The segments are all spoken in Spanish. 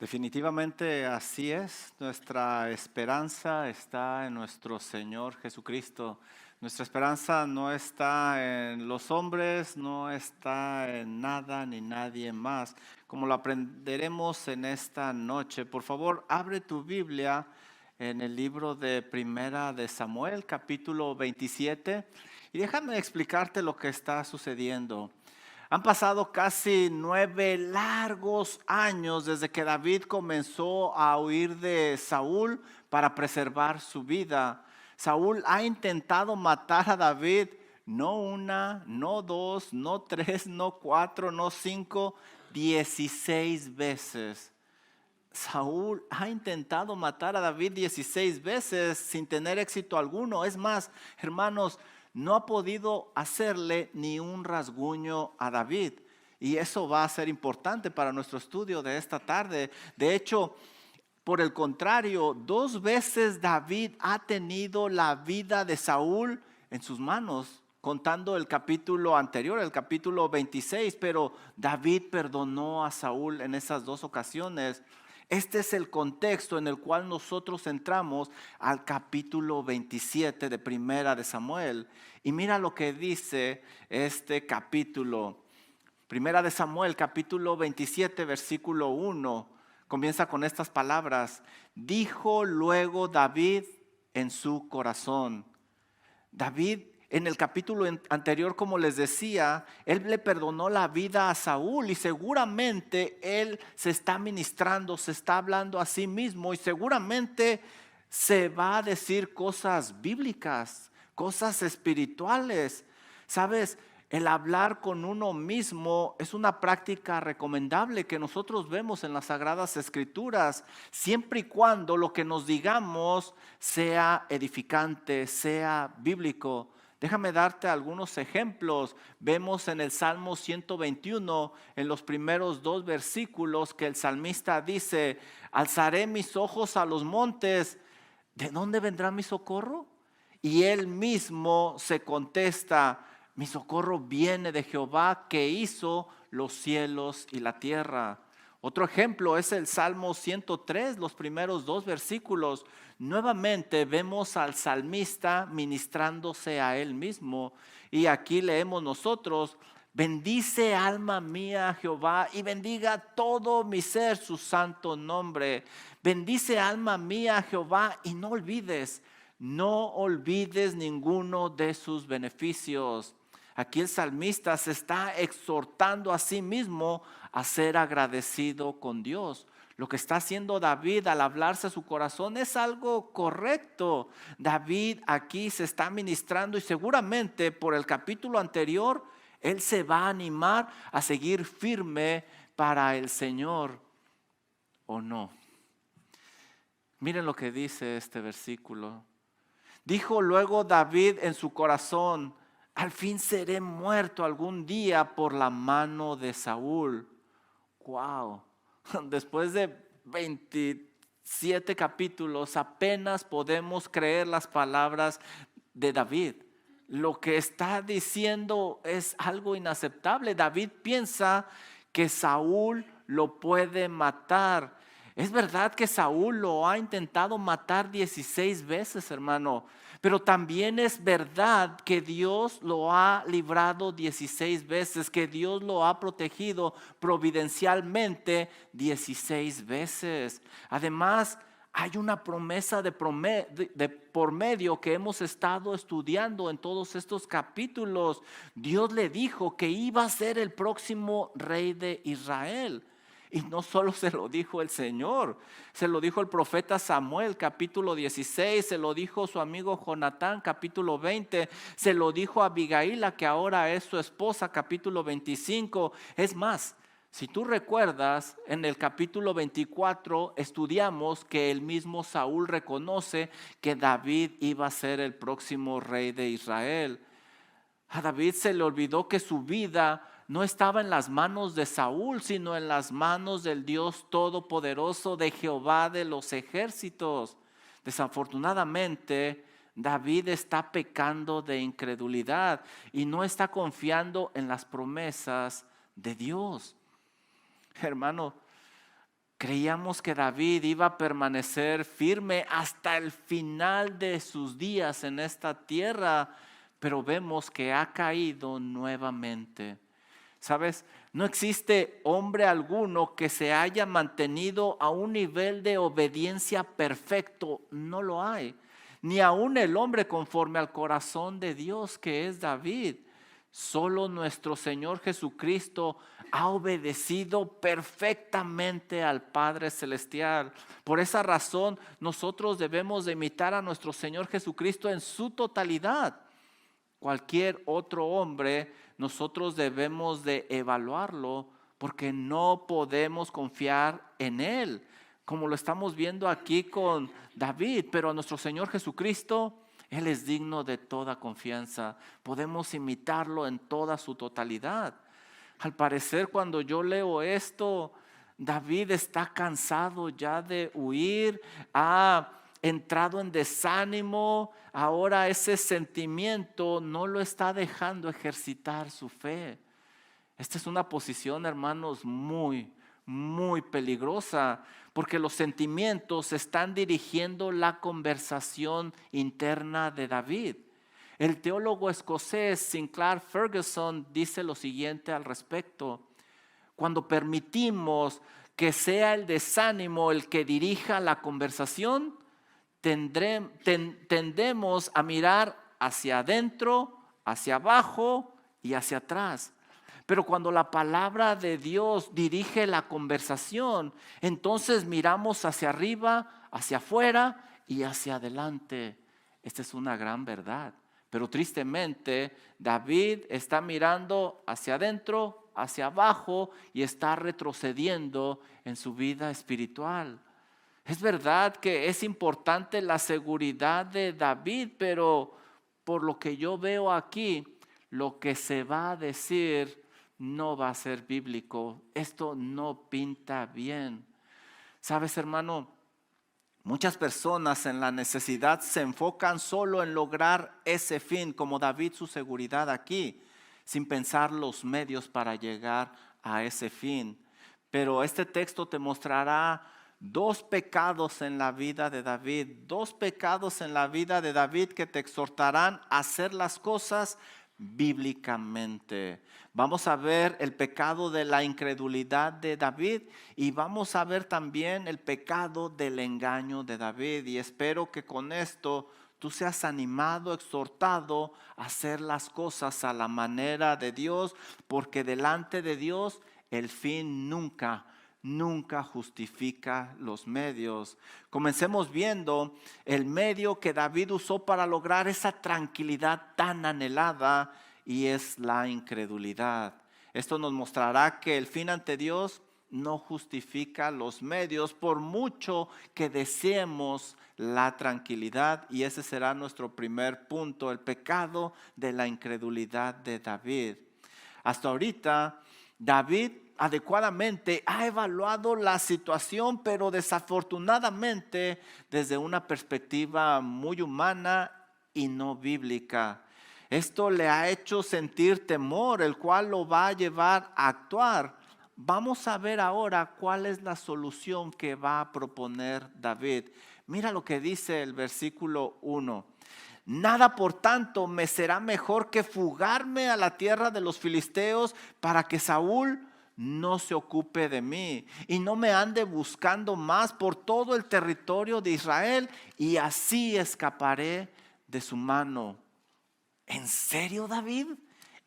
Definitivamente así es. Nuestra esperanza está en nuestro Señor Jesucristo. Nuestra esperanza no está en los hombres, no está en nada ni nadie más. Como lo aprenderemos en esta noche, por favor, abre tu Biblia en el libro de Primera de Samuel, capítulo 27, y déjame explicarte lo que está sucediendo. Han pasado casi 9 largos años desde que David comenzó a huir de Saúl para preservar su vida. Saúl ha intentado matar a David no una, no dos, no tres, no cuatro, no cinco, 16 veces. Saúl ha intentado matar a David 16 veces sin tener éxito alguno. Es más, hermanos, no ha podido hacerle ni un rasguño a David. Y eso va a ser importante para nuestro estudio de esta tarde. De hecho, por el contrario, 2 veces David ha tenido la vida de Saúl en sus manos, contando el capítulo anterior, el capítulo 26, pero David perdonó a Saúl en esas 2 ocasiones. Este es el contexto en el cual nosotros entramos al capítulo 27 de Primera de Samuel. Y mira lo que dice este capítulo. Primera de Samuel, capítulo 27, versículo 1. Comienza con estas palabras: dijo luego David en su corazón. David, en el capítulo anterior, como les decía, él le perdonó la vida a Saúl y seguramente él se está ministrando, se está hablando a sí mismo y seguramente se va a decir cosas bíblicas, cosas espirituales. ¿Sabes? El hablar con uno mismo es una práctica recomendable que nosotros vemos en las Sagradas Escrituras, siempre y cuando lo que nos digamos sea edificante, sea bíblico. Déjame darte algunos ejemplos. Vemos en el Salmo 121, en los primeros 2 versículos, que el salmista dice: alzaré mis ojos a los montes, ¿de dónde vendrá mi socorro? Y él mismo se contesta: mi socorro viene de Jehová, que hizo los cielos y la tierra. Otro ejemplo es el Salmo 103, los primeros 2 versículos. Nuevamente vemos al salmista ministrándose a él mismo. Y aquí leemos nosotros: bendice alma mía a Jehová y bendiga todo mi ser su santo nombre. Bendice alma mía a Jehová y no olvides ninguno de sus beneficios. Aquí el salmista se está exhortando a sí mismo a ser agradecido con Dios. Lo que está haciendo David al hablarse a su corazón es algo correcto. David aquí se está ministrando y seguramente por el capítulo anterior él se va a animar a seguir firme para el Señor, ¿o no? Miren lo que dice este versículo. Dijo luego David en su corazón: al fin seré muerto algún día por la mano de Saúl. Wow. Después de 27 capítulos apenas podemos creer las palabras de David. Lo que está diciendo es algo inaceptable. David piensa que Saúl lo puede matar. Es verdad que Saúl lo ha intentado matar 16 veces, hermano. Pero también es verdad que Dios lo ha librado 16 veces, que Dios lo ha protegido providencialmente 16 veces. Además, hay una promesa de por medio que hemos estado estudiando en todos estos capítulos. Dios le dijo que iba a ser el próximo rey de Israel. Y no solo se lo dijo el Señor, se lo dijo el profeta Samuel, capítulo 16, se lo dijo su amigo Jonatán, capítulo 20, se lo dijo a Abigail, que ahora es su esposa, capítulo 25. Es más, si tú recuerdas, en el capítulo 24 estudiamos que el mismo Saúl reconoce que David iba a ser el próximo rey de Israel. A David se le olvidó que su vida no estaba en las manos de Saúl, sino en las manos del Dios Todopoderoso, de Jehová de los ejércitos. Desafortunadamente, David está pecando de incredulidad y no está confiando en las promesas de Dios. Hermano, Creíamos que David iba a permanecer firme hasta el final de sus días en esta tierra, pero vemos que ha caído nuevamente. ¿Sabes? No existe hombre alguno que se haya mantenido a un nivel de obediencia perfecto. No lo hay. Ni aun el hombre conforme al corazón de Dios que es David. Solo nuestro Señor Jesucristo ha obedecido perfectamente al Padre Celestial. Por esa razón, nosotros debemos de imitar a nuestro Señor Jesucristo en su totalidad. Cualquier otro hombre, nosotros debemos de evaluarlo porque no podemos confiar en él, como lo estamos viendo aquí con David. Pero a nuestro Señor Jesucristo, Él es digno de toda confianza. Podemos imitarlo en toda su totalidad. Al parecer, cuando yo leo esto, David está cansado ya de huir, ha entrado en desánimo. Ahora ese sentimiento no lo está dejando ejercitar su fe. Esta es una posición, hermanos, muy peligrosa, porque los sentimientos están dirigiendo la conversación interna de David. El teólogo escocés Sinclair Ferguson dice lo siguiente al respecto: cuando permitimos que sea el desánimo el que dirija la conversación, tendemos a mirar hacia adentro, hacia abajo y hacia atrás. Pero cuando la palabra de Dios dirige la conversación, entonces miramos hacia arriba, hacia afuera y hacia adelante. Esta es una gran verdad. Pero tristemente, David está mirando hacia adentro, hacia abajo y está retrocediendo en su vida espiritual. Es verdad que es importante la seguridad de David, pero por lo que yo veo aquí, lo que se va a decir no va a ser bíblico. Esto no pinta bien. ¿Sabes, hermano? Muchas personas en la necesidad se enfocan solo en lograr ese fin, como David su seguridad aquí, sin pensar los medios para llegar a ese fin. Pero este texto te mostrará dos pecados en la vida de David, dos pecados en la vida de David que te exhortarán a hacer las cosas bíblicamente. Vamos a ver el pecado de la incredulidad de David y vamos a ver también el pecado del engaño de David. Y espero que con esto tú seas animado, exhortado a hacer las cosas a la manera de Dios, porque delante de Dios el fin nunca justifica los medios. Comencemos viendo el medio que David usó para lograr esa tranquilidad tan anhelada, y es la incredulidad. Esto nos mostrará que el fin ante Dios no justifica los medios, por mucho que deseemos la tranquilidad. Y ese será nuestro primer punto, el pecado de la incredulidad de David. Hasta ahorita, David adecuadamente ha evaluado la situación, pero desafortunadamente desde una perspectiva muy humana y no bíblica. Esto le ha hecho sentir temor, el cual lo va a llevar a actuar. Vamos a ver ahora cuál es la solución que va a proponer David. Mira lo que dice el versículo 1. Nada, por tanto, me será mejor que fugarme a la tierra de los filisteos para que Saúl no se ocupe de mí y no me ande buscando más por todo el territorio de Israel, y así escaparé de su mano. ¿En serio, David?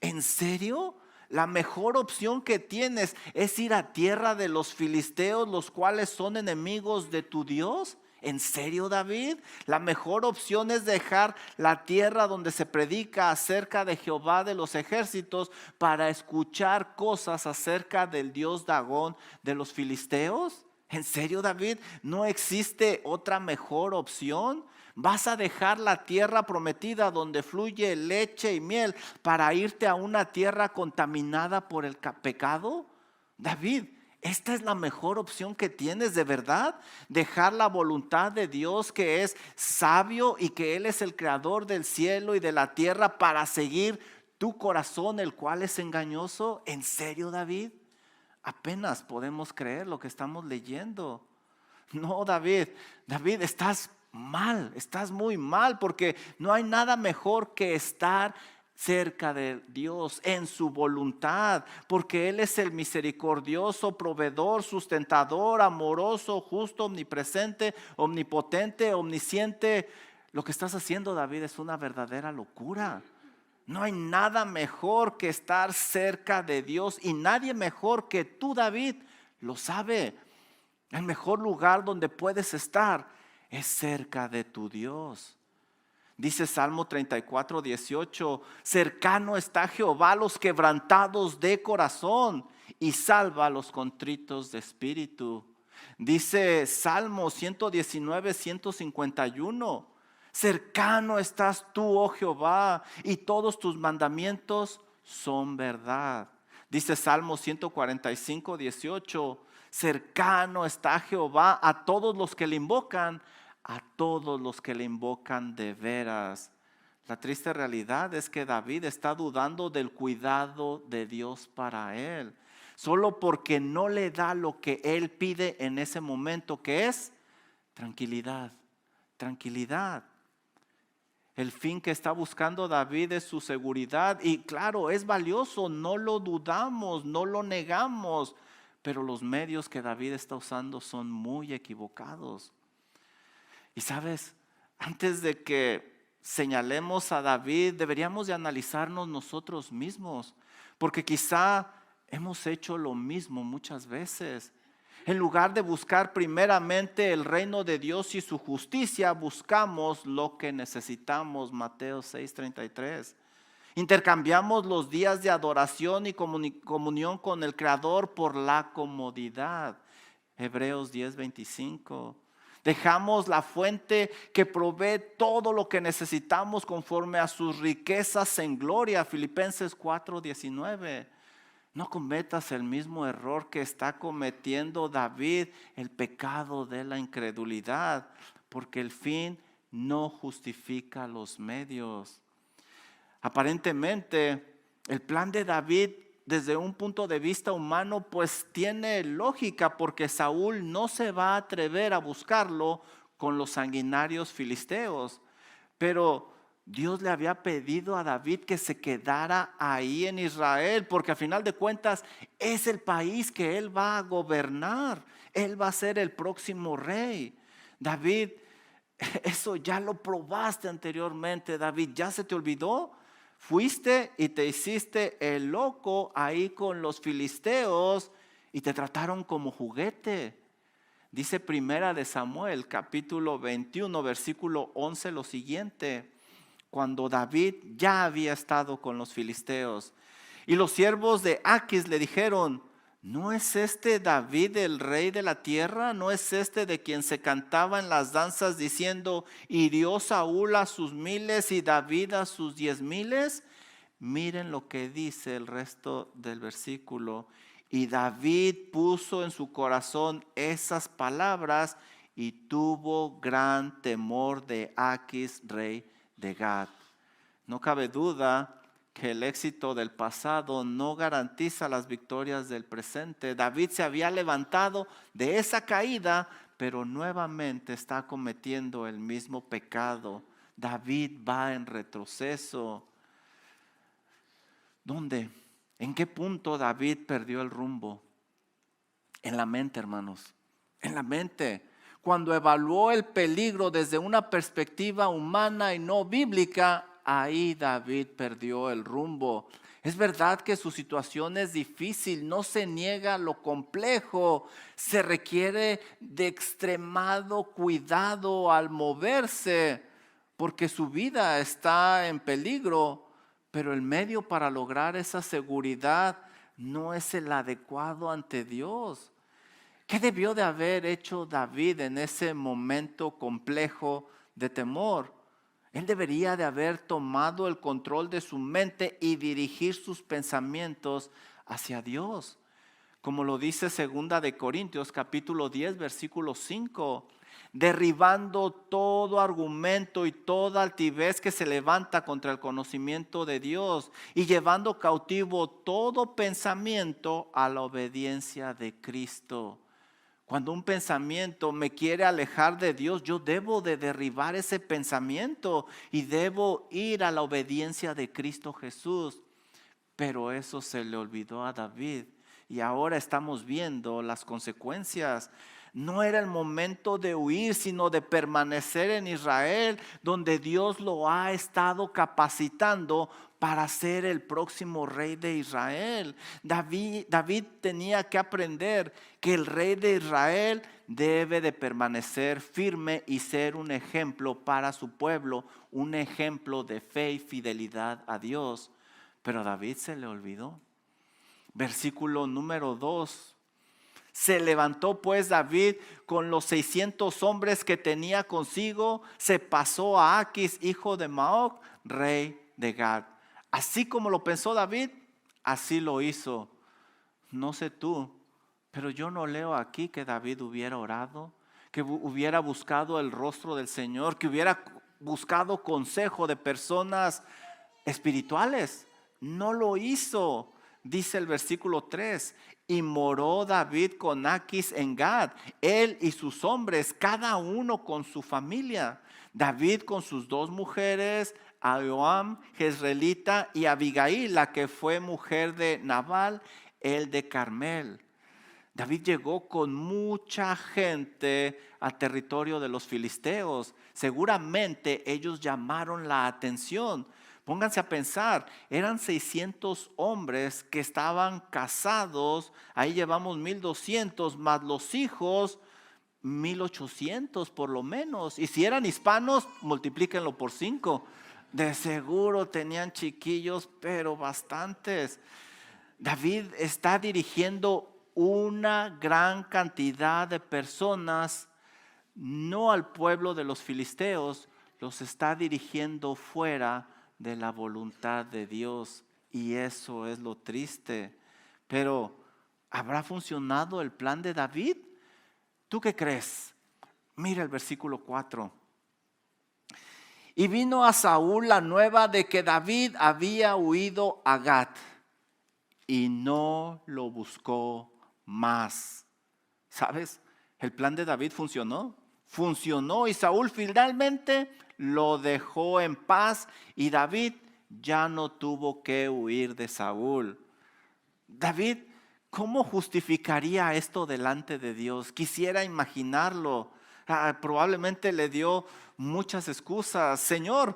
¿En serio? La mejor opción que tienes es ir a tierra de los filisteos, los cuales son enemigos de tu Dios. ¿En serio, David? La mejor opción es dejar la tierra donde se predica acerca de Jehová de los ejércitos para escuchar cosas acerca del Dios Dagón de los filisteos. ¿En serio, David? ¿No existe otra mejor opción? ¿Vas a dejar la tierra prometida donde fluye leche y miel para irte a una tierra contaminada por el pecado? David, ¿esta es la mejor opción que tienes de verdad? Dejar la voluntad de Dios, que es sabio y que Él es el creador del cielo y de la tierra, para seguir tu corazón, el cual es engañoso. ¿En serio, David? apenas podemos creer lo que estamos leyendo. No, David, estás mal, estás muy mal, porque no hay nada mejor que estar cerca de Dios en su voluntad, porque Él es el misericordioso, proveedor, sustentador, amoroso, justo, omnipresente, omnipotente, omnisciente. Lo que estás haciendo, David, es una verdadera locura. No hay nada mejor que estar cerca de Dios, y nadie mejor que tú, David, lo sabe. El mejor lugar donde puedes estar es cerca de tu Dios. Dice Salmo 34, 18, cercano está Jehová a los quebrantados de corazón y salva a los contritos de espíritu. Dice Salmo 119, 151, cercano estás tú, oh Jehová, y todos tus mandamientos son verdad. Dice Salmo 145, 18, cercano está Jehová a todos los que le invocan, a todos los que le invocan de veras. La triste realidad es que David está dudando del cuidado de Dios para él, solo porque no le da lo que él pide en ese momento, que es tranquilidad, tranquilidad. El fin que está buscando David es su seguridad, y claro, es valioso, no lo dudamos, no lo negamos, pero los medios que David está usando son muy equivocados. Y sabes, antes de que señalemos a David, deberíamos de analizarnos nosotros mismos, porque quizá hemos hecho lo mismo muchas veces. En lugar de buscar primeramente el reino de Dios y su justicia, buscamos lo que necesitamos. Mateo 6:33. Intercambiamos los días de adoración y comunión con el Creador por la comodidad. Hebreos 10:25. Dejamos la fuente que provee todo lo que necesitamos conforme a sus riquezas en gloria. Filipenses 4:19. No cometas el mismo error que está cometiendo David, el pecado de la incredulidad, porque el fin no justifica los medios. Aparentemente, el plan de David desde un punto de vista humano pues tiene lógica, porque Saúl no se va a atrever a buscarlo con los sanguinarios filisteos. Pero Dios le había pedido a David que se quedara ahí en Israel, porque al final de cuentas es el país que él va a gobernar. Él va a ser el próximo rey. David, eso ya lo probaste anteriormente, David. ¿Ya se te olvidó? Fuiste y te hiciste el loco ahí con los filisteos y te trataron como juguete. Dice Primera de Samuel, capítulo 21, versículo 11, lo siguiente: cuando David ya había estado con los filisteos, y los siervos de Aquis le dijeron: ¿no es este David el rey de la tierra? ¿No es este de quien se cantaba en las danzas diciendo: hirió Saúl a sus miles y David a sus 10,000? Miren lo que dice el resto del versículo. Y David puso en su corazón esas palabras y tuvo gran temor de Aquis, rey de Gad. No cabe duda que el éxito del pasado no garantiza las victorias del presente. David se había levantado de esa caída, pero nuevamente está cometiendo el mismo pecado. David va en retroceso. ¿Dónde? ¿En qué punto David perdió el rumbo? En la mente, hermanos, en la mente. Cuando evaluó el peligro desde una perspectiva humana y no bíblica, ahí David perdió el rumbo. Es verdad que su situación es difícil, no se niega lo complejo, se requiere de extremado cuidado al moverse, porque su vida está en peligro, pero el medio para lograr esa seguridad no es el adecuado ante Dios. ¿Qué debió de haber hecho David en ese momento complejo de temor? Él debería de haber tomado el control de su mente y dirigir sus pensamientos hacia Dios. como lo dice segunda de Corintios capítulo 10 versículo 5, derribando todo argumento y toda altivez que se levanta contra el conocimiento de Dios y llevando cautivo todo pensamiento a la obediencia de Cristo. Cuando un pensamiento me quiere alejar de Dios, yo debo de derribar ese pensamiento y debo ir a la obediencia de Cristo Jesús. Pero eso se le olvidó a David y ahora estamos viendo las consecuencias. No era el momento de huir, sino de permanecer en Israel, donde Dios lo ha estado capacitando para ser el próximo rey de Israel. David tenía que aprender que el rey de Israel debe de permanecer firme y ser un ejemplo para su pueblo, un ejemplo de fe y fidelidad a Dios. Pero a David se le olvidó. Versículo número 2. Se levantó pues David con los 600 hombres que tenía consigo, se pasó a Aquis, hijo de Maoc, rey de Gad. Así como lo pensó David, así lo hizo. No sé tú, pero yo no leo aquí que David hubiera orado, que hubiera buscado el rostro del Señor, que hubiera buscado consejo de personas espirituales. No lo hizo. Dice el versículo 3, y moró David con Aquis en Gad, él y sus hombres, cada uno con su familia. David con sus 2 mujeres, Ahinoam, Jezreelita, y Abigail, la que fue mujer de Nabal, el de Carmel. David llegó con mucha gente al territorio de los filisteos. Seguramente ellos llamaron la atención. Pónganse a pensar, eran 600 hombres que estaban casados, ahí llevamos 1200, más los hijos, 1800 por lo menos. Y si eran hispanos, multiplíquenlo por 5. De seguro tenían chiquillos, pero bastantes. David está dirigiendo una gran cantidad de personas, no al pueblo de los filisteos, los está dirigiendo fuera de la voluntad de Dios, y eso es lo triste. Pero ¿habrá funcionado el plan de David? ¿Tú qué crees? Mira el versículo 4. Y vino a Saúl la nueva de que David había huido a Gat y no lo buscó más. ¿Sabes? El plan de David funcionó. Funcionó y Saúl finalmente lo dejó en paz y David ya no tuvo que huir de Saúl. David, ¿cómo justificaría esto delante de Dios? Quisiera imaginarlo. Probablemente le dio muchas excusas. Señor,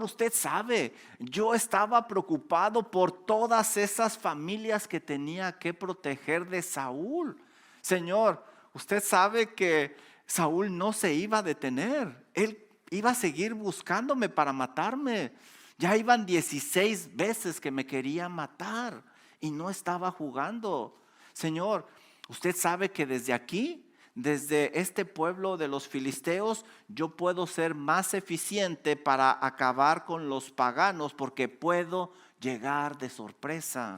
usted sabe, yo estaba preocupado por todas esas familias que tenía que proteger de Saúl. Señor, usted sabe que Saúl no se iba a detener. Él iba a seguir buscándome para matarme. Ya iban 16 veces que me quería matar y no estaba jugando. Señor, usted sabe que desde aquí, desde este pueblo de los filisteos, yo puedo ser más eficiente para acabar con los paganos porque puedo llegar de sorpresa.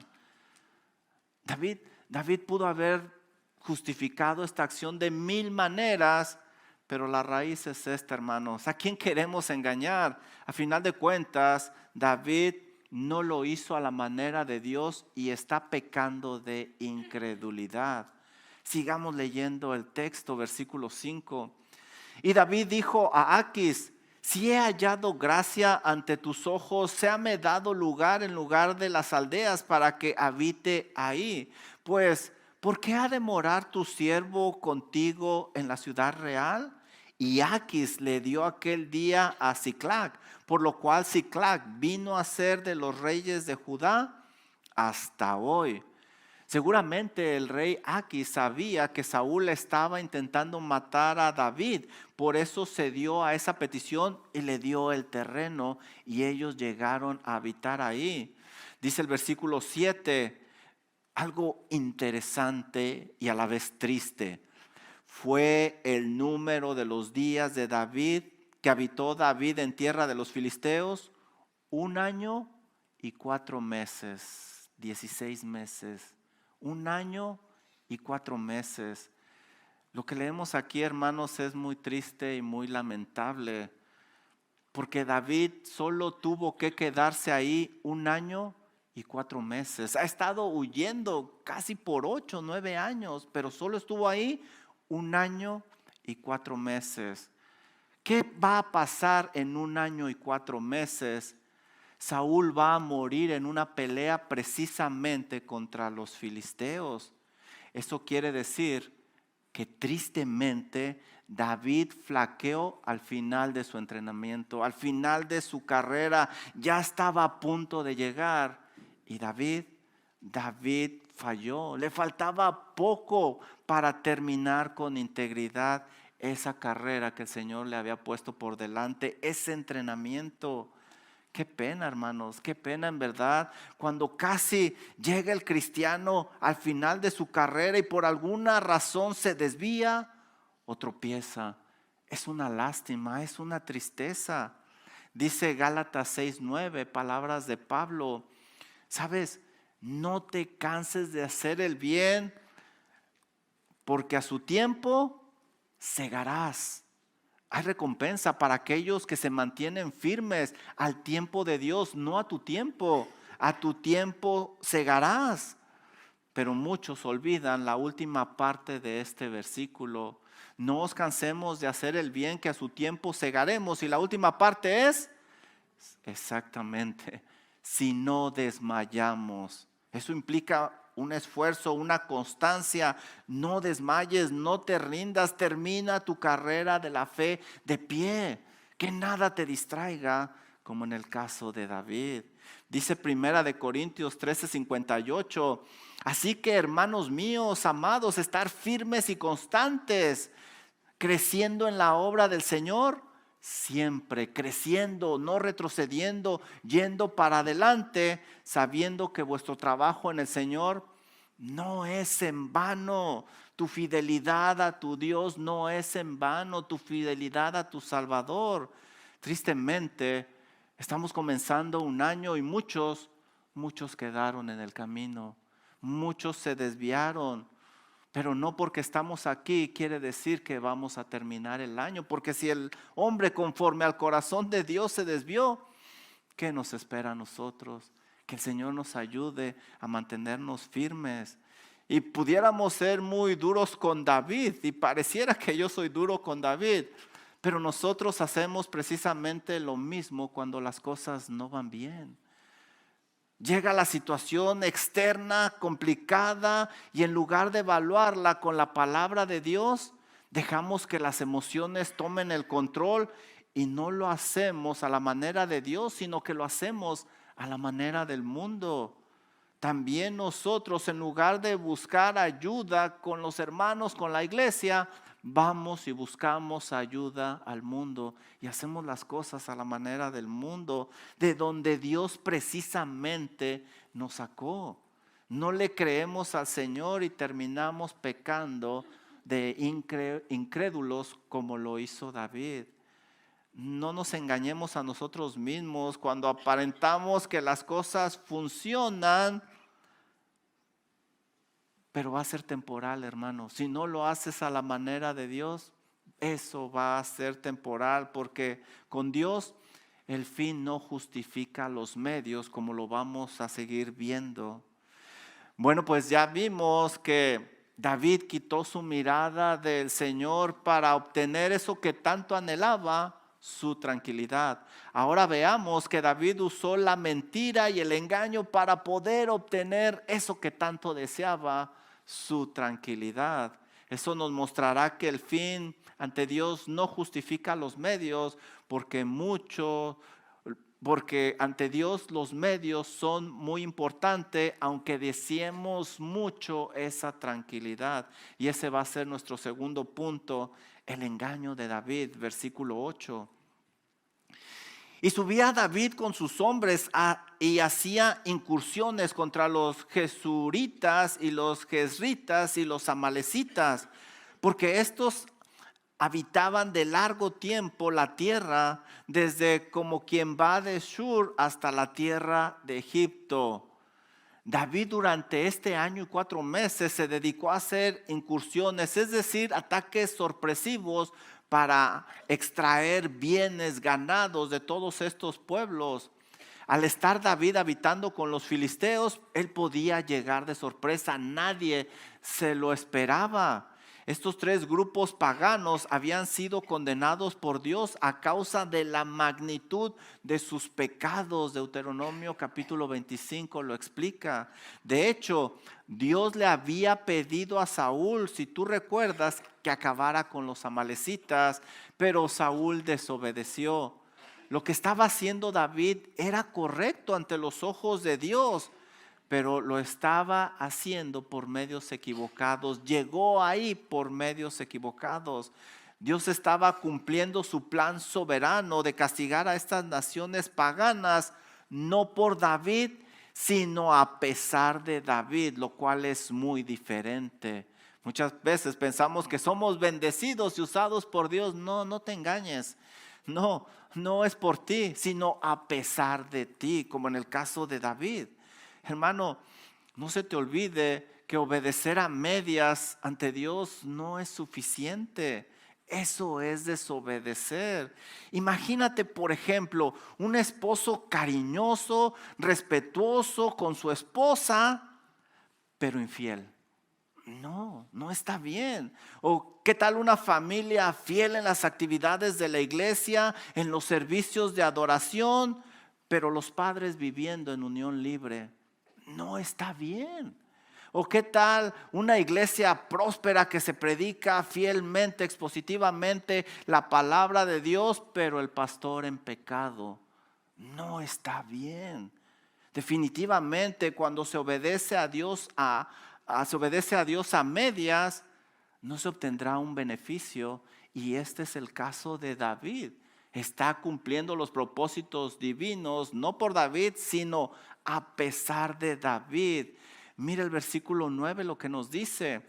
David pudo haber justificado esta acción de 1000 maneras, pero la raíz es esta, hermanos. ¿A quién queremos engañar? A final de cuentas, David no lo hizo a la manera de Dios y está pecando de incredulidad. Sigamos leyendo el texto, versículo 5. Y David dijo a Aquis: si he hallado gracia ante tus ojos, séame dado lugar en lugar de las aldeas para que habite ahí. Pues, ¿por qué ha de morar tu siervo contigo en la ciudad real? Y Aquis le dio aquel día a Siclag, por lo cual Siclag vino a ser de los reyes de Judá hasta hoy. Seguramente el rey Aquis sabía que Saúl estaba intentando matar a David, por eso cedió a esa petición y le dio el terreno y ellos llegaron a habitar ahí. Dice el versículo 7, algo interesante y a la vez triste. Fue el número de los días de David, que habitó David en tierra de los filisteos, 1 año y 4 meses, 16 meses. 1 año y 4 meses. Lo que leemos aquí, hermanos, es muy triste y muy lamentable, porque David solo tuvo que quedarse ahí 1 año y 4 meses. Ha estado huyendo casi por 8, 9 años, pero solo estuvo ahí 1 año y 4 meses. ¿Qué va a pasar en 1 año y 4 meses? Saúl va a morir en una pelea precisamente contra los filisteos. Eso quiere decir que tristemente David flaqueó al final de su entrenamiento, al final de su carrera, ya estaba a punto de llegar. Y David falló, le faltaba poco para terminar con integridad esa carrera que el Señor le había puesto por delante, ese entrenamiento. Qué pena, hermanos, qué pena en verdad, cuando casi llega el cristiano al final de su carrera y por alguna razón se desvía o tropieza. Es una lástima, es una tristeza. Dice Gálatas 6:9, palabras de Pablo. ¿Sabes? No te canses de hacer el bien, porque a su tiempo segarás. Hay recompensa para aquellos que se mantienen firmes al tiempo de Dios, no a tu tiempo. A tu tiempo segarás. Pero muchos olvidan la última parte de este versículo. No os cansemos de hacer el bien, que a su tiempo segaremos. Y la última parte es, exactamente, si no desmayamos. Eso implica un esfuerzo, una constancia. No desmayes, no te rindas, termina tu carrera de la fe de pie. Que nada te distraiga, como en el caso de David. Dice 1 Corintios 13:58, así que hermanos míos, amados, estar firmes y constantes, creciendo en la obra del Señor, siempre creciendo, no retrocediendo, yendo para adelante, sabiendo que vuestro trabajo en el Señor no es en vano. Tu fidelidad a tu Dios no es en vano, tu fidelidad a tu Salvador. Tristemente, estamos comenzando 1 año y muchos quedaron en el camino, muchos se desviaron. Pero no porque estamos aquí quiere decir que vamos a terminar el año. Porque si el hombre conforme al corazón de Dios se desvió, ¿qué nos espera a nosotros? Que el Señor nos ayude a mantenernos firmes. Y pudiéramos ser muy duros con David. Y pareciera que yo soy duro con David. Pero nosotros hacemos precisamente lo mismo cuando las cosas no van bien. Llega la situación externa complicada y en lugar de evaluarla con la palabra de Dios, dejamos que las emociones tomen el control y no lo hacemos a la manera de Dios, sino que lo hacemos a la manera del mundo. También nosotros, en lugar de buscar ayuda con los hermanos, con la iglesia, vamos y buscamos ayuda al mundo y hacemos las cosas a la manera del mundo, de donde Dios precisamente nos sacó. No le creemos al Señor y terminamos pecando de incrédulos como lo hizo David. No nos engañemos a nosotros mismos cuando aparentamos que las cosas funcionan, pero va a ser temporal, hermano. Si no lo haces a la manera de Dios, eso va a ser temporal, porque con Dios el fin no justifica los medios, como lo vamos a seguir viendo. Bueno, pues ya vimos que David quitó su mirada del Señor para obtener eso que tanto anhelaba, su tranquilidad. Ahora veamos que David usó la mentira y el engaño para poder obtener eso que tanto deseaba, su tranquilidad. Eso nos mostrará que el fin ante Dios no justifica los medios, porque ante Dios los medios son muy importantes, aunque deseemos mucho esa tranquilidad. Y ese va a ser nuestro segundo punto, el engaño de David, versículo 8. Y subía David con sus hombres y hacía incursiones contra los gesuritas y los gesritas y los amalecitas, porque estos habitaban de largo tiempo la tierra, desde como quien va de Shur hasta la tierra de Egipto. David durante este año y 4 meses se dedicó a hacer incursiones, es decir, ataques sorpresivos para extraer bienes ganados de todos estos pueblos. Al estar David habitando con los filisteos, él podía llegar de sorpresa, nadie se lo esperaba. Estos 3 grupos paganos habían sido condenados por Dios a causa de la magnitud de sus pecados. Deuteronomio capítulo 25 lo explica. De hecho, Dios le había pedido a Saúl, si tú recuerdas, que acabara con los amalecitas, pero Saúl desobedeció. Lo que estaba haciendo David era correcto ante los ojos de Dios, pero lo estaba haciendo por medios equivocados. Llegó ahí por medios equivocados. Dios estaba cumpliendo su plan soberano de castigar a estas naciones paganas, no por David, sino a pesar de David, lo cual es muy diferente. Muchas veces pensamos que somos bendecidos y usados por Dios. No, no te engañes. No, no es por ti, sino a pesar de ti, como en el caso de David. Hermano, no se te olvide que obedecer a medias ante Dios no es suficiente. Eso es desobedecer. Imagínate, por ejemplo, un esposo cariñoso, respetuoso con su esposa, pero infiel. No, no está bien. ¿O qué tal una familia fiel en las actividades de la iglesia, en los servicios de adoración, pero los padres viviendo en unión libre? No está bien. ¿O qué tal una iglesia próspera que se predica fielmente, expositivamente la palabra de Dios, pero el pastor en pecado? No está bien. Definitivamente cuando se obedece a Dios a medias, no se obtendrá un beneficio, y este es el caso de David. Está cumpliendo los propósitos divinos, no por David, sino a pesar de David. Mira el versículo 9 lo que nos dice.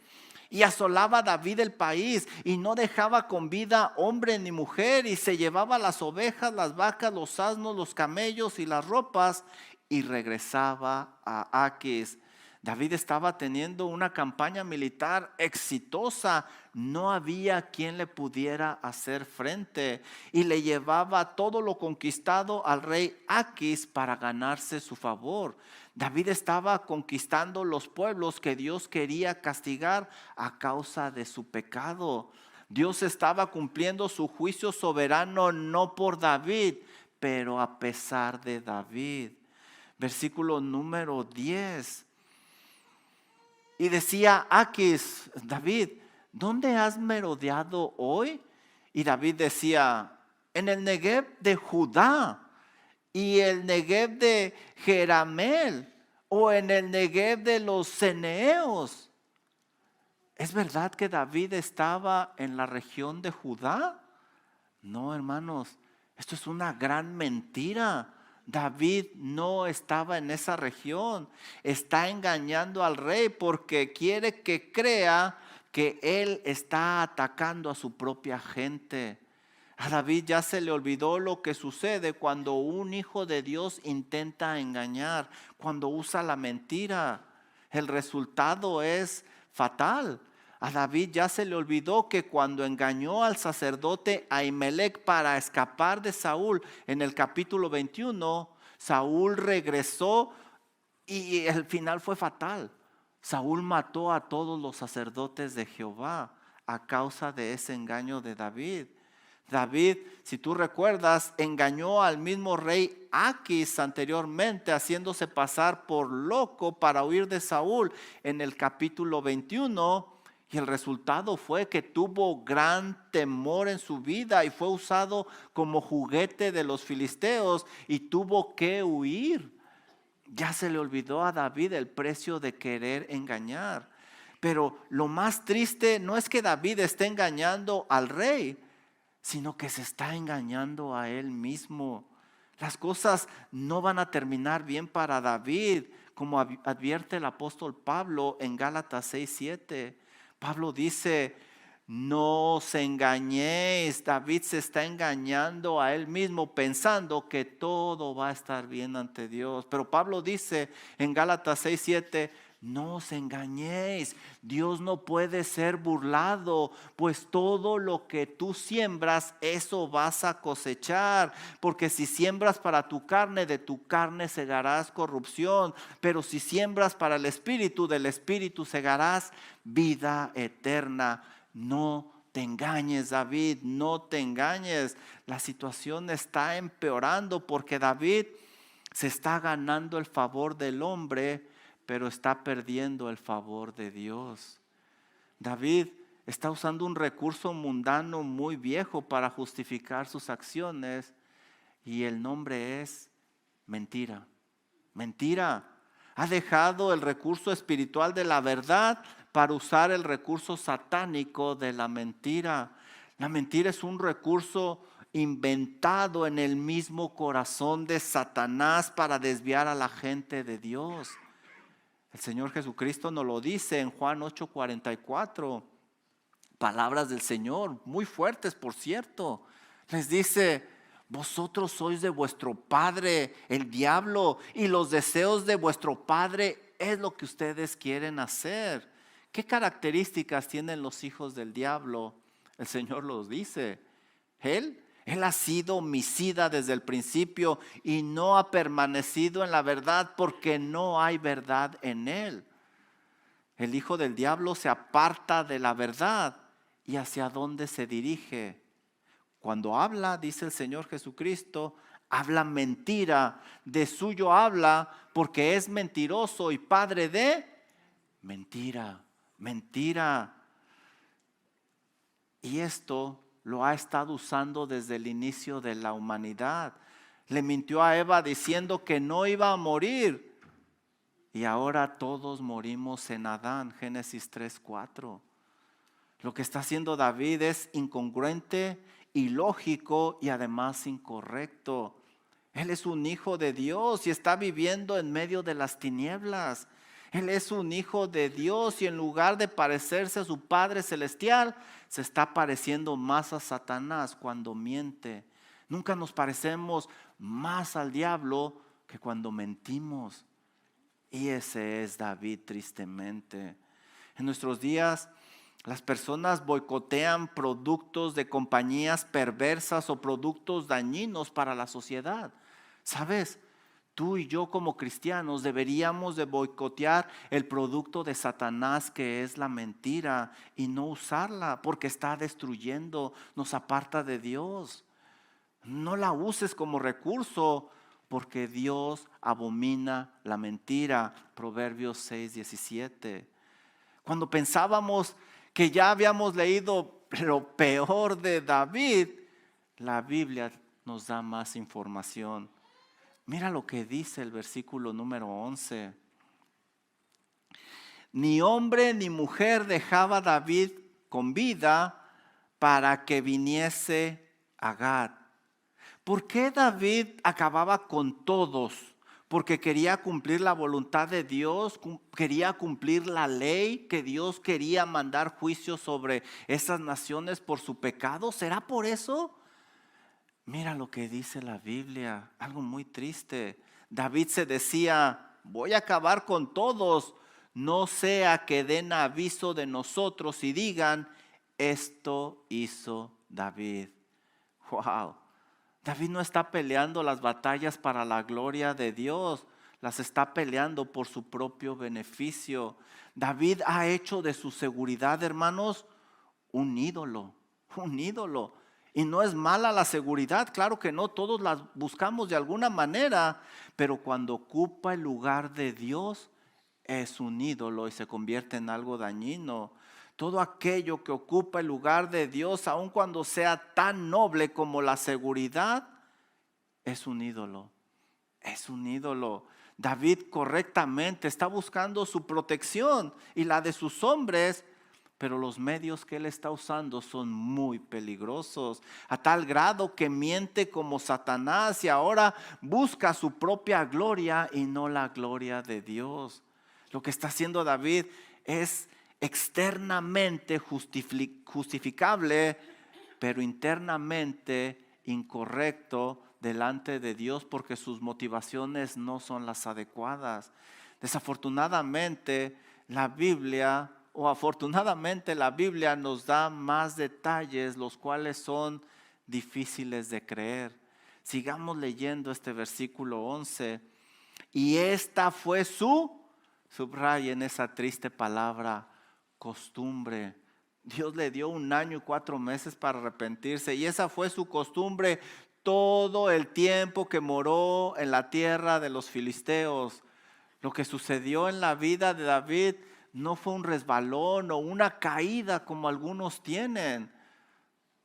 Y asolaba David el país y no dejaba con vida hombre ni mujer, y se llevaba las ovejas, las vacas, los asnos, los camellos y las ropas, y regresaba a Aquis. David estaba teniendo una campaña militar exitosa. No había quien le pudiera hacer frente, y le llevaba todo lo conquistado al rey Aquis para ganarse su favor. David estaba conquistando los pueblos que Dios quería castigar a causa de su pecado. Dios estaba cumpliendo su juicio soberano no por David, pero a pesar de David. Versículo número 10. Y decía Aquis, David, ¿dónde has merodeado hoy? Y David decía, en el Negev de Judá, y el Negev de Jeramel, o en el Negev de los ceneos. ¿Es verdad que David estaba en la región de Judá? No, hermanos, esto es una gran mentira. David no estaba en esa región. Está engañando al rey porque quiere que crea que él está atacando a su propia gente. A David ya se le olvidó lo que sucede cuando un hijo de Dios intenta engañar, cuando usa la mentira. El resultado es fatal. A David ya se le olvidó que cuando engañó al sacerdote Ahimelech para escapar de Saúl, en el capítulo 21, Saúl regresó y el final fue fatal. Saúl mató a todos los sacerdotes de Jehová a causa de ese engaño de David. David, si tú recuerdas, engañó al mismo rey Aquis anteriormente, haciéndose pasar por loco para huir de Saúl en el capítulo 21. Y el resultado fue que tuvo gran temor en su vida y fue usado como juguete de los filisteos y tuvo que huir. Ya se le olvidó a David el precio de querer engañar. Pero lo más triste no es que David esté engañando al rey, sino que se está engañando a él mismo. Las cosas no van a terminar bien para David, como advierte el apóstol Pablo en Gálatas 6:7. Pablo dice, No os engañéis. David se está engañando a él mismo pensando que todo va a estar bien ante Dios. Pero Pablo dice en Gálatas 6:7, no os engañéis. Dios no puede ser burlado, pues todo lo que tú siembras, eso vas a cosechar. Porque si siembras para tu carne, de tu carne segarás corrupción. Pero si siembras para el Espíritu, del Espíritu segarás vida eterna. No te engañes, David, no te engañes. La situación está empeorando porque David se está ganando el favor del hombre, pero está perdiendo el favor de Dios. David está usando un recurso mundano muy viejo para justificar sus acciones y el nombre es mentira. Mentira. Ha dejado el recurso espiritual de la verdad para usar el recurso satánico de la mentira. La mentira es un recurso inventado en el mismo corazón de Satanás para desviar a la gente de Dios. El Señor Jesucristo nos lo dice en Juan 8:44. Palabras del Señor, muy fuertes por cierto. Les dice: vosotros sois de vuestro padre el diablo, y los deseos de vuestro padre es lo que ustedes quieren hacer. ¿Qué características tienen los hijos del diablo? El Señor los dice. Él ha sido homicida desde el principio y no ha permanecido en la verdad porque no hay verdad en él. El hijo del diablo se aparta de la verdad. ¿Y hacia dónde se dirige? Cuando habla, dice el Señor Jesucristo, habla mentira. De suyo habla porque es mentiroso y padre de mentira. Mentira. Y esto lo ha estado usando desde el inicio de la humanidad. Le mintió a Eva diciendo que no iba a morir. Y ahora todos morimos en Adán, Génesis 3:4. Lo que está haciendo David es incongruente, ilógico y además incorrecto. Él es un hijo de Dios y está viviendo en medio de las tinieblas. Él es un hijo de Dios y en lugar de parecerse a su Padre Celestial, se está pareciendo más a Satanás cuando miente. Nunca nos parecemos más al diablo que cuando mentimos. Y ese es David, tristemente. En nuestros días, las personas boicotean productos de compañías perversas o productos dañinos para la sociedad. ¿Sabes? Tú y yo como cristianos deberíamos de boicotear el producto de Satanás, que es la mentira, y no usarla porque está destruyendo, nos aparta de Dios. No la uses como recurso porque Dios abomina la mentira. Proverbios 6:17. Cuando pensábamos que ya habíamos leído lo peor de David, la Biblia nos da más información. Mira lo que dice el versículo número 11. Ni hombre ni mujer dejaba David con vida para que viniese a Gad. ¿Por qué David acababa con todos? Porque quería cumplir la voluntad de Dios, quería cumplir la ley, que Dios quería mandar juicio sobre esas naciones por su pecado. ¿Será por eso? Mira lo que dice la Biblia, algo muy triste. David se decía: voy a acabar con todos, no sea que den aviso de nosotros y digan: esto hizo David. Wow. David no está peleando las batallas para la gloria de Dios, las está peleando por su propio beneficio. David ha hecho de su seguridad, hermanos, un ídolo, un ídolo. Y no es mala la seguridad, claro que no, todos la buscamos de alguna manera, pero cuando ocupa el lugar de Dios es un ídolo y se convierte en algo dañino. Todo aquello que ocupa el lugar de Dios, aun cuando sea tan noble como la seguridad, es un ídolo. Es un ídolo. David correctamente está buscando su protección y la de sus hombres, pero los medios que él está usando son muy peligrosos, a tal grado que miente como Satanás y ahora busca su propia gloria y no la gloria de Dios. Lo que está haciendo David es externamente justificable, pero internamente incorrecto delante de Dios porque sus motivaciones no son las adecuadas. Desafortunadamente, la Biblia, o afortunadamente la Biblia nos da más detalles, los cuales son difíciles de creer. Sigamos leyendo este versículo 11. Y esta fue subrayen esa triste palabra, costumbre. Dios le dio 1 año y 4 meses para arrepentirse, y esa fue su costumbre todo el tiempo que moró en la tierra de los filisteos. Lo que sucedió en la vida de David no fue un resbalón o una caída como algunos tienen.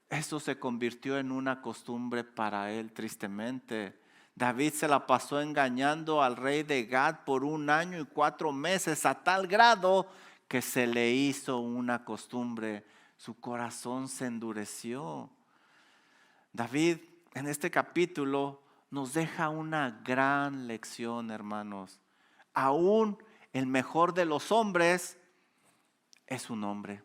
Eso se convirtió en una costumbre para él, tristemente. David se la pasó engañando al rey de Gad por 1 año y 4 meses, a tal grado que se le hizo una costumbre. Su corazón se endureció. David en este capítulo nos deja una gran lección, hermanos. Aún el mejor de los hombres es un hombre.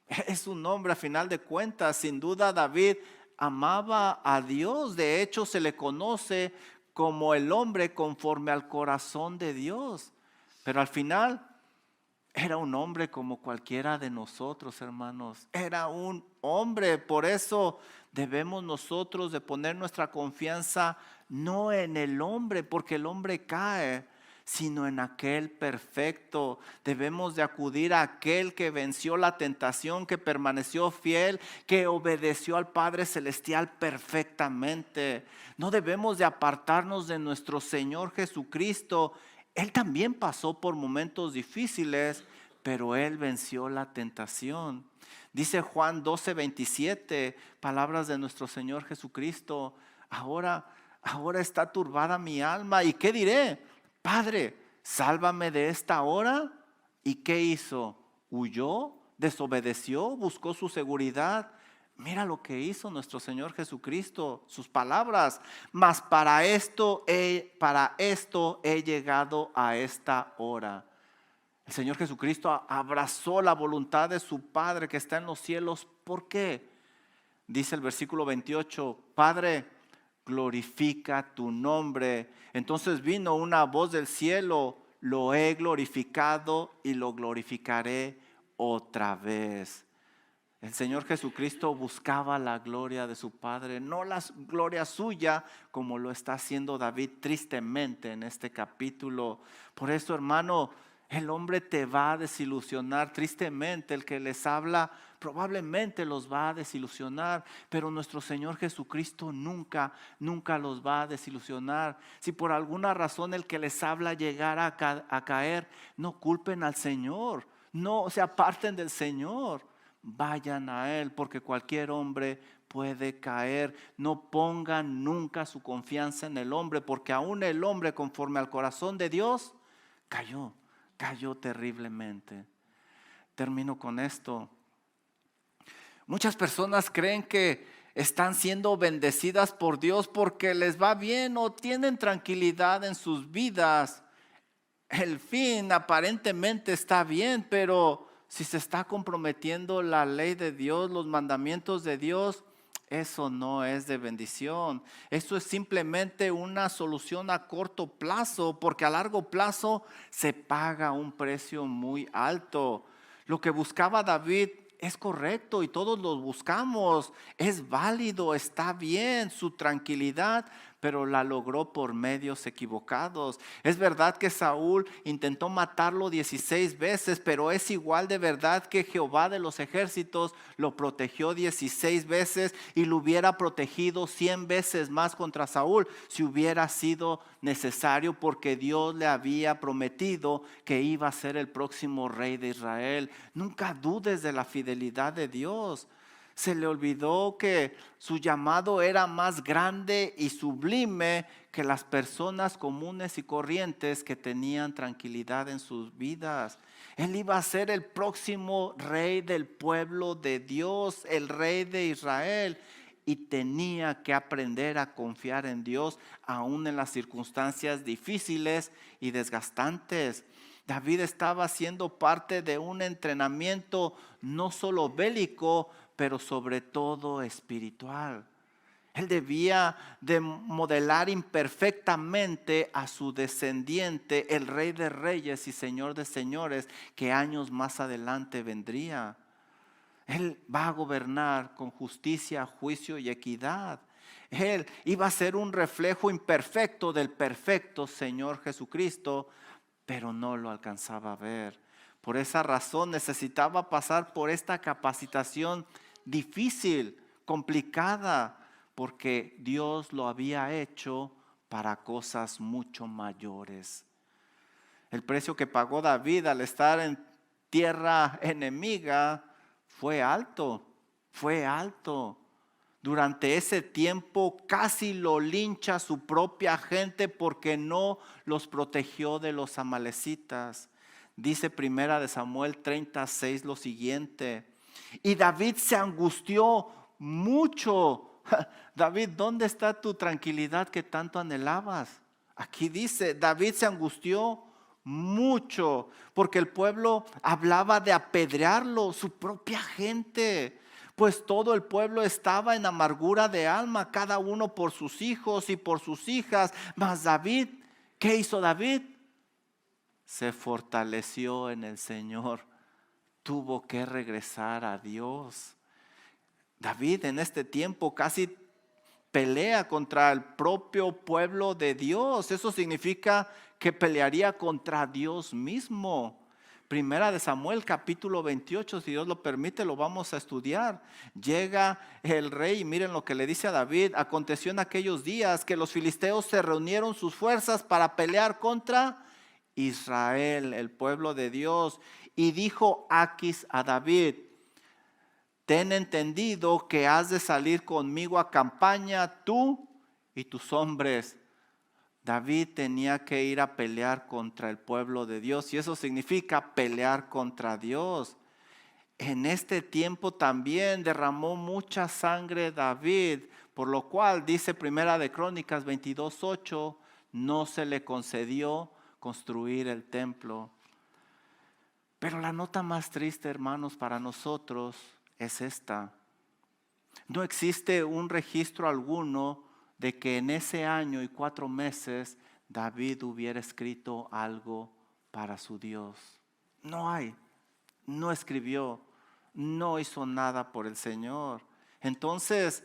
Es un hombre a final de cuentas. Sin duda David amaba a Dios. De hecho se le conoce como el hombre conforme al corazón de Dios. Pero al final era un hombre como cualquiera de nosotros, hermanos. Era un hombre. Por eso debemos nosotros de poner nuestra confianza no en el hombre, porque el hombre cae, sino en aquel perfecto. Debemos de acudir a aquel que venció la tentación, que permaneció fiel, que obedeció al Padre Celestial perfectamente. No debemos de apartarnos de nuestro Señor Jesucristo. Él también pasó por momentos difíciles, pero Él venció la tentación. Dice Juan 12:27, palabras de nuestro Señor Jesucristo: ahora está turbada mi alma, ¿y qué diré? Padre, sálvame de esta hora. ¿Y qué hizo? ¿Huyó? ¿Desobedeció? ¿Buscó su seguridad? Mira lo que hizo nuestro Señor Jesucristo, sus palabras: mas para esto he llegado a esta hora. El Señor Jesucristo abrazó la voluntad de su Padre que está en los cielos. ¿Por qué? Dice el versículo 28, Padre, glorifica tu nombre. Entonces vino una voz del cielo: lo he glorificado y lo glorificaré otra vez. El Señor Jesucristo buscaba la gloria de su Padre, no la gloria suya, como lo está haciendo David tristemente en este capítulo. Por eso, hermano, el hombre te va a desilusionar tristemente. El que les habla probablemente los va a desilusionar, pero nuestro Señor Jesucristo nunca los va a desilusionar. Si por alguna razón el que les habla llegara a caer, no culpen al Señor, no se aparten del Señor, vayan a Él, porque cualquier hombre puede caer. No pongan nunca su confianza en el hombre, porque aún el hombre, conforme al corazón de Dios, cayó terriblemente. Termino con esto. Muchas personas creen que están siendo bendecidas por Dios porque les va bien o tienen tranquilidad en sus vidas. El fin aparentemente está bien, pero si se está comprometiendo la ley de Dios, los mandamientos de Dios, eso no es de bendición. Eso es simplemente una solución a corto plazo, porque a largo plazo se paga un precio muy alto. Lo que buscaba David es correcto y todos lo buscamos. Es válido, está bien su tranquilidad, pero la logró por medios equivocados. Es verdad que Saúl intentó matarlo 16 veces, pero es igual de verdad que Jehová de los ejércitos lo protegió 16 veces y lo hubiera protegido 100 veces más contra Saúl si hubiera sido necesario, porque Dios le había prometido que iba a ser el próximo rey de Israel. Nunca dudes de la fidelidad de Dios. Se le olvidó que su llamado era más grande y sublime que las personas comunes y corrientes que tenían tranquilidad en sus vidas. Él iba a ser el próximo rey del pueblo de Dios, el rey de Israel, y tenía que aprender a confiar en Dios aún en las circunstancias difíciles y desgastantes. David estaba siendo parte de un entrenamiento no solo bélico, pero sobre todo espiritual. Él debía de modelar imperfectamente a su descendiente, el Rey de Reyes y Señor de Señores, que años más adelante vendría. Él va a gobernar con justicia, juicio y equidad. Él iba a ser un reflejo imperfecto del perfecto Señor Jesucristo, pero no lo alcanzaba a ver. Por esa razón necesitaba pasar por esta capacitación difícil, complicada, porque Dios lo había hecho para cosas mucho mayores. El precio que pagó David al estar en tierra enemiga fue alto, fue alto. Durante ese tiempo casi lo lincha su propia gente porque no los protegió de los amalecitas. Dice Primera de Samuel 36 lo siguiente: y David se angustió mucho. David, ¿dónde está tu tranquilidad que tanto anhelabas? Aquí dice, David se angustió mucho porque el pueblo hablaba de apedrearlo, su propia gente. Pues todo el pueblo estaba en amargura de alma, cada uno por sus hijos y por sus hijas. Mas David, ¿qué hizo David? Se fortaleció en el Señor. Tuvo que regresar a Dios. David en este tiempo casi pelea contra el propio pueblo de Dios. Eso significa que pelearía contra Dios mismo. Primera de Samuel capítulo 28, si Dios lo permite, lo vamos a estudiar. Llega el rey y miren lo que le dice a David. Aconteció en aquellos días que los filisteos se reunieron sus fuerzas para pelear contra Israel, el pueblo de Dios. Y dijo Aquis a David: ten entendido que has de salir conmigo a campaña, tú y tus hombres. David tenía que ir a pelear contra el pueblo de Dios y eso significa pelear contra Dios. En este tiempo también derramó mucha sangre David, por lo cual dice Primera de Crónicas 22:8, no se le concedió construir el templo. Pero la nota más triste, hermanos, para nosotros es esta: no existe un registro alguno de que en ese año y 4 meses David hubiera escrito algo para su Dios. No hay, no escribió, no hizo nada por el Señor. Entonces,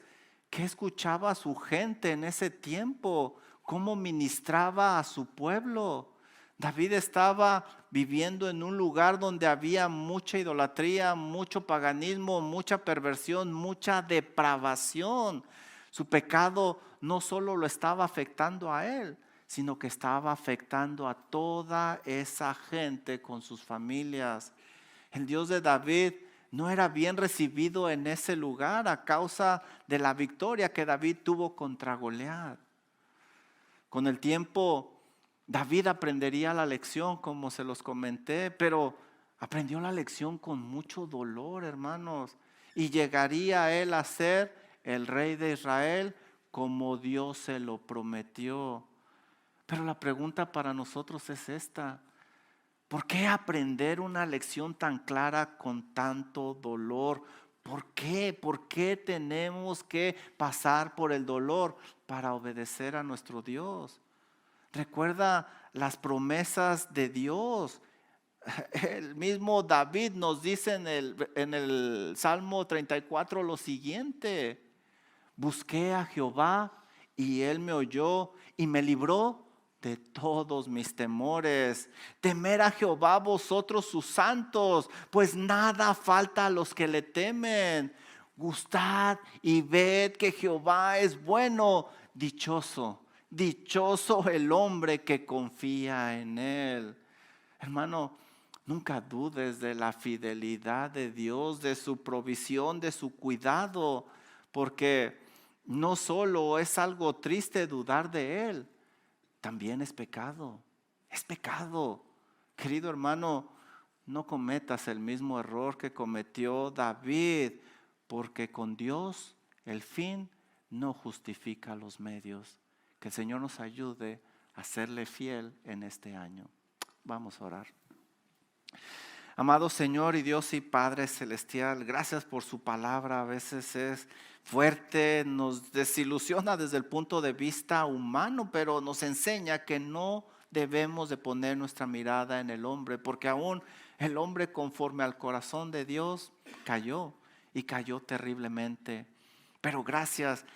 ¿qué escuchaba su gente en ese tiempo? ¿Cómo ministraba a su pueblo? David estaba viviendo en un lugar donde había mucha idolatría, mucho paganismo, mucha perversión, mucha depravación. Su pecado no solo lo estaba afectando a él, sino que estaba afectando a toda esa gente con sus familias. El Dios de David no era bien recibido en ese lugar a causa de la victoria que David tuvo contra Goliat. Con el tiempo, David aprendería la lección, como se los comenté, pero aprendió la lección con mucho dolor, hermanos. Y llegaría él a ser el rey de Israel como Dios se lo prometió. Pero la pregunta para nosotros es esta: ¿por qué aprender una lección tan clara con tanto dolor? ¿Por qué? ¿Por qué tenemos que pasar por el dolor para obedecer a nuestro Dios? Recuerda las promesas de Dios. El mismo David nos dice en el Salmo 34 lo siguiente: busqué a Jehová y él me oyó y me libró de todos mis temores. Temer a Jehová vosotros sus santos, pues nada falta a los que le temen. Gustad y ved que Jehová es bueno. Dichoso, dichoso el hombre que confía en él. Hermano, nunca dudes de la fidelidad de Dios, de su provisión, de su cuidado, porque no solo es algo triste dudar de Él, también es pecado. Es pecado. Querido hermano, no cometas el mismo error que cometió David, porque con Dios el fin no justifica los medios. Que el Señor nos ayude a serle fiel en este año. Vamos a orar. Amado Señor y Dios y Padre Celestial, gracias por su palabra. A veces es fuerte, nos desilusiona desde el punto de vista humano, pero nos enseña que no debemos de poner nuestra mirada en el hombre, porque aún el hombre conforme al corazón de Dios cayó y cayó terriblemente. Pero gracias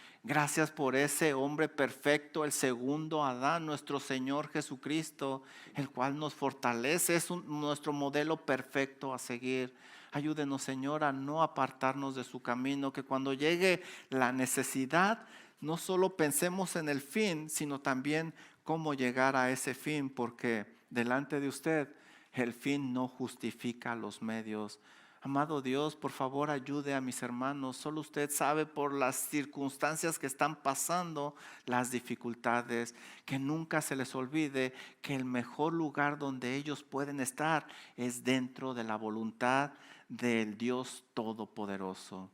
por ese hombre perfecto, el segundo Adán, nuestro Señor Jesucristo, el cual nos fortalece, es nuestro modelo perfecto a seguir. Ayúdenos, Señor, a no apartarnos de su camino, que cuando llegue la necesidad, no solo pensemos en el fin, sino también cómo llegar a ese fin, porque delante de usted el fin no justifica los medios. Amado Dios, por favor ayude a mis hermanos. Solo usted sabe por las circunstancias que están pasando, las dificultades, que nunca se les olvide que el mejor lugar donde ellos pueden estar es dentro de la voluntad del Dios Todopoderoso.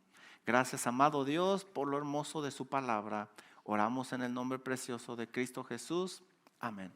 Gracias, amado Dios, por lo hermoso de su palabra. Oramos en el nombre precioso de Cristo Jesús. Amén.